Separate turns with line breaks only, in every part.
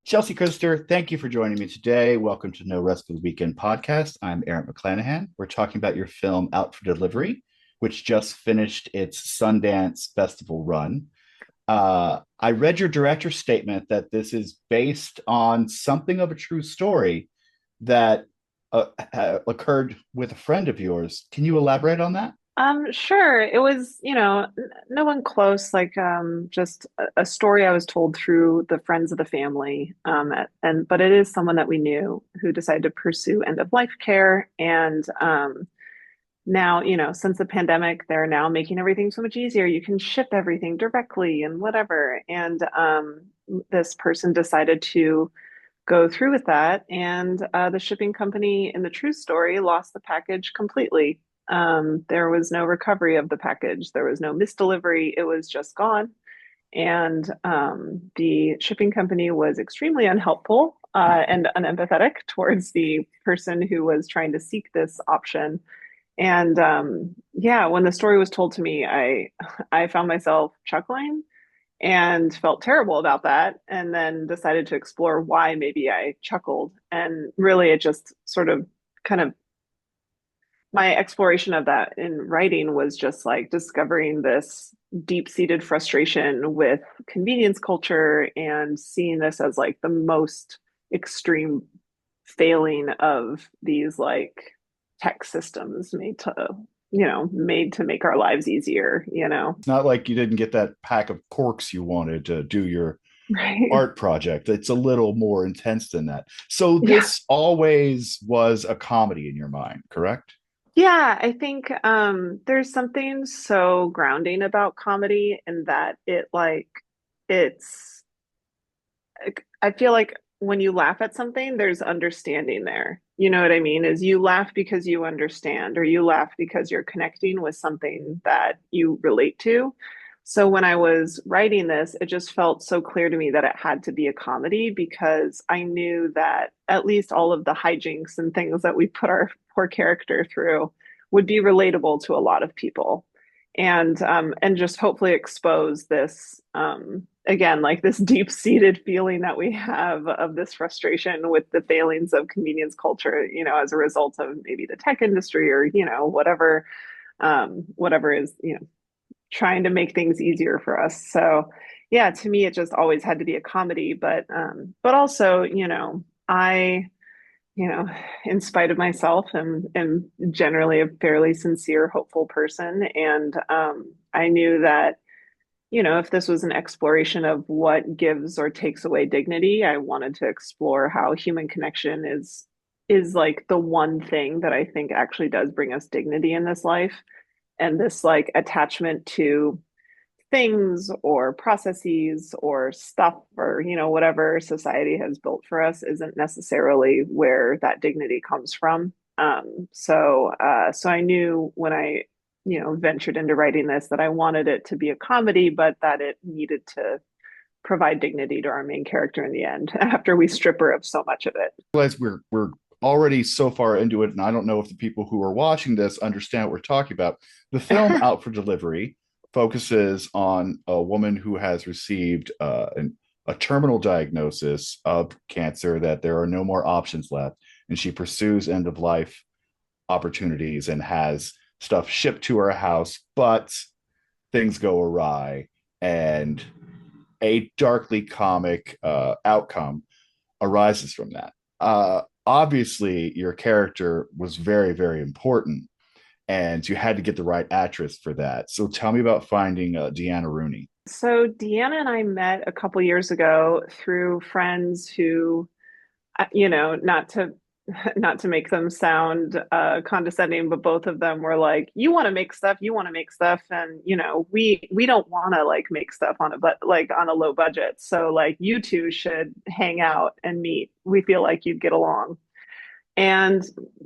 Chelsea Christer, thank you for joining me today. Welcome to No Rest for the Weekend podcast. I'm Aaron McClanahan. We're talking about your film Out for Delivery, which just finished its Sundance Festival run. I read your director's statement that this is based on something of a true story that occurred with a friend of yours. Can you elaborate on that?
Sure. It was, no one close, just a story I was told through the friends of the family. But it is someone that we knew who decided to pursue end of life care. And now, since the pandemic, they're now making everything so much easier. You can ship everything directly and whatever. And this person decided to go through with that. And the shipping company in the true story lost the package completely. There was no recovery of the package. There was no misdelivery. It was just gone. And the shipping company was extremely unhelpful and unempathetic towards the person who was trying to seek this option. And yeah, when the story was told to me, I found myself chuckling and felt terrible about that, and then decided to explore why maybe I chuckled. And really, it just sort of kind of my exploration of that in writing was just like discovering this deep-seated frustration with convenience culture and seeing this as like the most extreme failing of these like tech systems made to make our lives easier.
It's not like you didn't get that pack of corks you wanted to do your
Right.
art project. It's a little more intense than that. So
Yeah.
this always was a comedy in your mind, correct?
Yeah, I think there's something so grounding about comedy in that it's I feel like when you laugh at something, there's understanding there. You know what I mean? Is you laugh because you understand, or you laugh because you're connecting with something that you relate to. So when I was writing this, it just felt so clear to me that it had to be a comedy because I knew that at least all of the hijinks and things that we put our poor character through would be relatable to a lot of people. And just hopefully expose this again, like this deep-seated feeling that we have of this frustration with the failings of convenience culture, as a result of maybe the tech industry or, whatever is, trying to make things easier for us. So yeah, to me, it just always had to be a comedy, but also, I, you know, in spite of myself, am generally a fairly sincere, hopeful person. And I knew that if this was an exploration of what gives or takes away dignity, I wanted to explore how human connection is like the one thing that I think actually does bring us dignity in this life. And this like attachment to things or processes or stuff or whatever society has built for us isn't necessarily where that dignity comes from. So I knew when I ventured into writing this that I wanted it to be a comedy, but that it needed to provide dignity to our main character in the end after we strip her of so much of it.
Realize we're already so far into it, and I don't know if the people who are watching this understand what we're talking about. The film Out for Delivery focuses on a woman who has received a terminal diagnosis of cancer, that there are no more options left, and she pursues end of life opportunities and has stuff shipped to her house, but things go awry, and a darkly comic outcome arises from that. Obviously, your character was very, very important, and you had to get the right actress for that. So tell me about finding Deanna Rooney.
So Deanna and I met a couple years ago through friends who, not to not to make them sound condescending, but both of them were like, "You want to make stuff, you want to make stuff," and we don't want to like make stuff on a but like on a low budget. So like you two should hang out and meet. We feel like you'd get along. And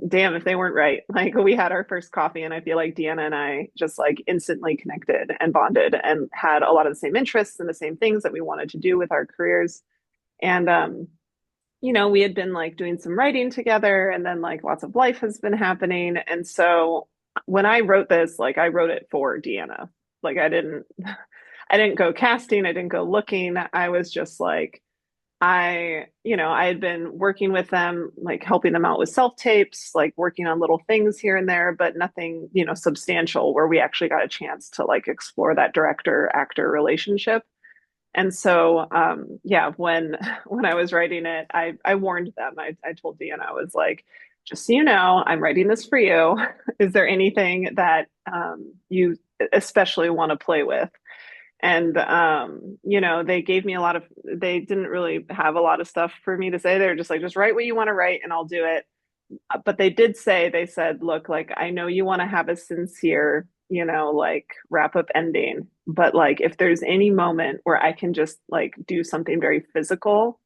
damn, if they weren't right. Like we had our first coffee, and I feel like Deanna and I just like instantly connected and bonded and had a lot of the same interests and the same things that we wanted to do with our careers. And we had been like doing some writing together, and then like lots of life has been happening. And so when I wrote this, like I wrote it for Deanna. Like I didn't I didn't go casting, I didn't go looking. I was just like I had been working with them, like helping them out with self tapes, like working on little things here and there, but nothing, substantial where we actually got a chance to like explore that director actor relationship. And so, yeah, when when I was writing it, I warned them. I told Deanna, I was like, just so you know, I'm writing this for you. Is there anything that you especially want to play with? And they gave me a lot of, they didn't really have a lot of stuff for me to say. They're just like, just write what you want to write and I'll do it. But they did say, they said, look, like, I know you want to have a sincere, like wrap up ending, but like, if there's any moment where I can just like do something very physical,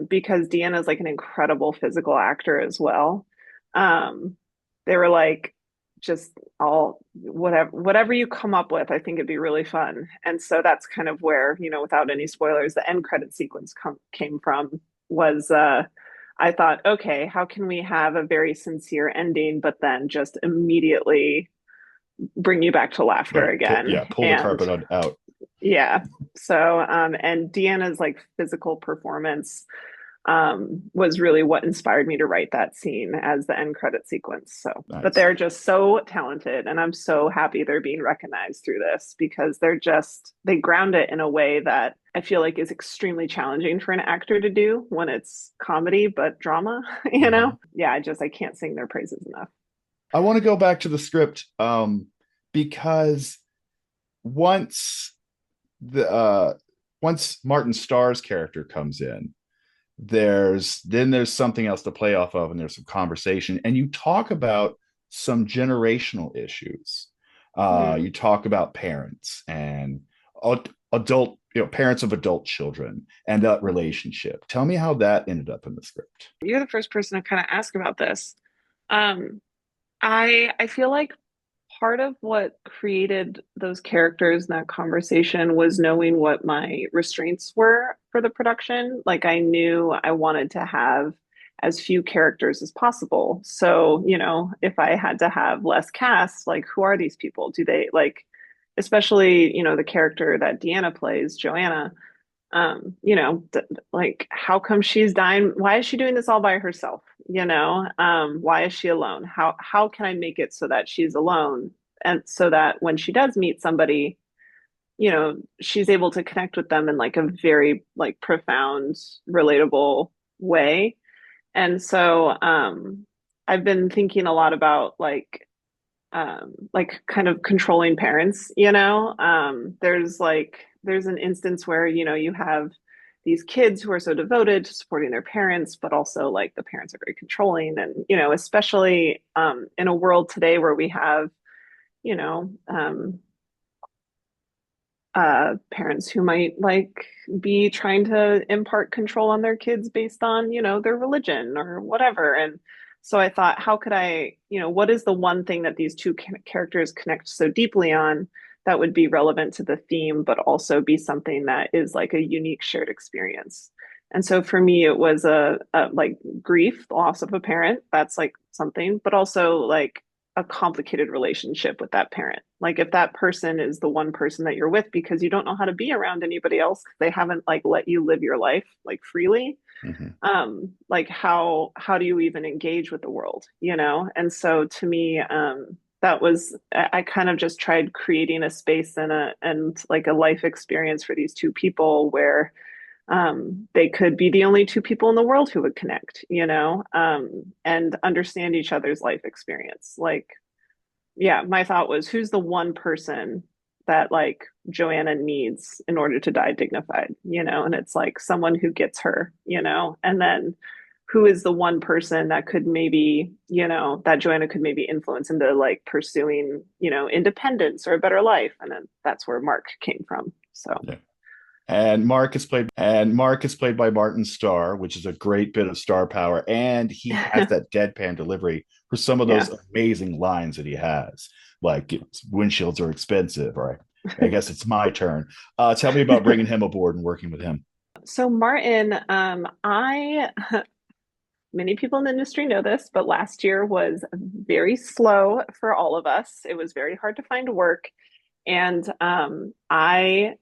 because Deanna is like an incredible physical actor as well. Um, they were like, just all whatever you come up with, I think it'd be really fun. And so that's kind of where, without any spoilers, the end credit sequence came from. Was I thought, okay, how can we have a very sincere ending, but then just immediately bring you back to laughter
Right.
again?
Pull the
And
carpet out.
yeah, so and Deanna's like physical performance was really what inspired me to write that scene as the end credit sequence. So, but
Nice.
they're just so talented, and I'm so happy they're being recognized through this because they ground it in a way that I feel like is extremely challenging for an actor to do when it's comedy but drama.
Mhm.
Yeah, I can't sing their praises enough.
I want to go back to the script because once the once Martin Starr's character comes in, there's something else to play off of, and there's some conversation, and you talk about some generational issues.
Hmm.
You talk about parents and adult, parents of adult children and that relationship. Tell me how that ended up in the script.
You're the first person to kind of ask about this. Um, I feel like part of what created those characters in that conversation was knowing what my restraints were for the production. Like I knew I wanted to have as few characters as possible. So, if I had to have less cast, like who are these people? Do they like, especially, the character that Deanna plays, Joanna, like how come she's dying? Why is she doing this all by herself? Why is she alone? How can I make it so that she's alone, and so that when she does meet somebody, she's able to connect with them in like a very like profound, relatable way. And so I've been thinking a lot about like kind of controlling parents, there's an instance where, you have these kids who are so devoted to supporting their parents, but also like the parents are very controlling. And, especially in a world today where we have, you know, um, parents who might like be trying to impart control on their kids based on, their religion or whatever. And so I thought, how could I, what is the one thing that these two characters connect so deeply on that would be relevant to the theme, but also be something that is like a unique shared experience? And so for me, it was a like grief, the loss of a parent. That's like something, but also like a complicated relationship with that parent. Like if that person is the one person that you're with because you don't know how to be around anybody else, they haven't like let you live your life like freely.
Mhm.
Like how do you even engage with the world, And so to me, that was I kind of just tried creating a space and like a life experience for these two people where they could be the only two people in the world who would connect, and understand each other's life experience. Like, yeah, my thought was who's the one person that like Joanna needs in order to die dignified, and it's like someone who gets her, and then who is the one person that could maybe, that Joanna could maybe influence into like pursuing, independence or a better life. And then that's where Mark came from. So,
Yeah. And Mark is played by Martin Starr, which is a great bit of star power, and he has that deadpan delivery for some of
yeah.
those amazing lines that he has, like windshields are expensive, or I guess it's my turn. Tell me about bringing him aboard and working with him.
So Martin, I many people in the industry know this, but last year was very slow for all of us. It was very hard to find work. And I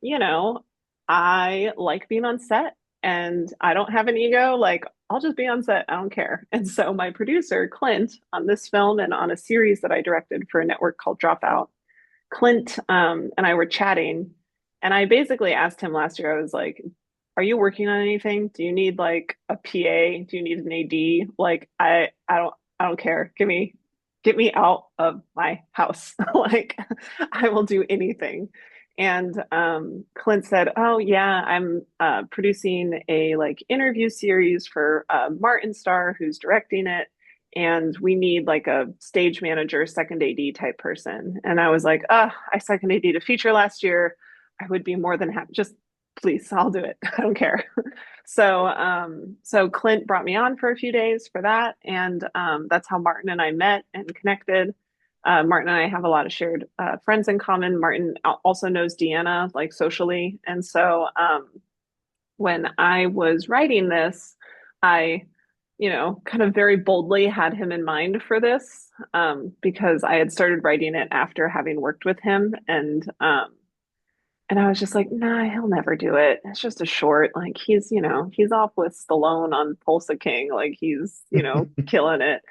like being on set. and I don't have an ego. Like, I'll just be on set. I don't care. And so my producer, Clint, on this film and on a series that I directed for a network called Dropout, Clint and I were chatting, and I basically asked him last year, I was like, are you working on anything? Do you need like a PA? Do you need an AD? Like I don't care. Get me out of my house. Like I will do anything. And Clint said, "Oh yeah, I'm producing a like interview series for Martin Starr, who's directing it, and we need like a stage manager, second AD type person." And I was like, I second AD a feature last year. I would be more than happy. Just please, I'll do it. I don't care." So Clint brought me on for a few days for that, and that's how Martin and I met and connected. Martin and I have a lot of shared friends in common. Martin also knows Deanna, like socially, and so when I was writing this, I, kind of very boldly had him in mind for this because I had started writing it after having worked with him, and I was just like, nah, he'll never do it. It's just a short. Like he's off with Stallone on Tulsa King. Like killing it.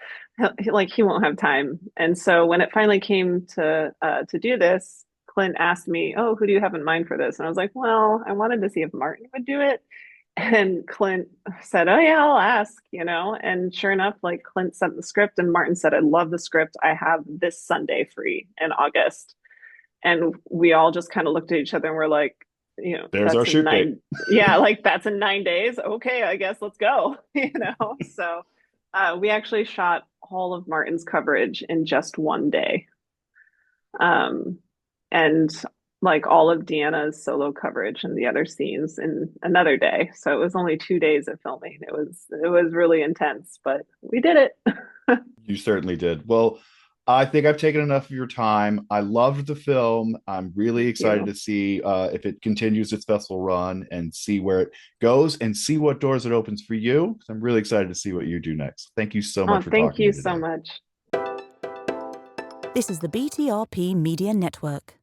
Like he won't have time. And so when it finally came to do this, Clint asked me, "Oh, who do you have in mind for this?" And I was like, "Well, I wanted to see if Martin would do it." And Clint said, "Oh yeah, I'll ask." And sure enough, like Clint sent the script, and Martin said, "I love the script. I have this Sunday free in August." And we all just kind of looked at each other and we're like,
There's our
that's
shoot date.
yeah, like that's in 9 days. Okay, I guess let's go. So we actually shot all of Martin's coverage in just one day. Um, and like all of Deanna's solo coverage and the other scenes in another day. So it was only 2 days of filming. It was really intense, but we did it.
You certainly did. Well, I think I've taken enough of your time. I loved the film. I'm really
Thank
excited
you.
to see if it continues its festival run and see where it goes and see what doors it opens for you. I'm really excited to see what you do next. Thank you so
Oh,
much for
thank
talking to
you
me
so
today.
much.
This is the BTRP Media Network.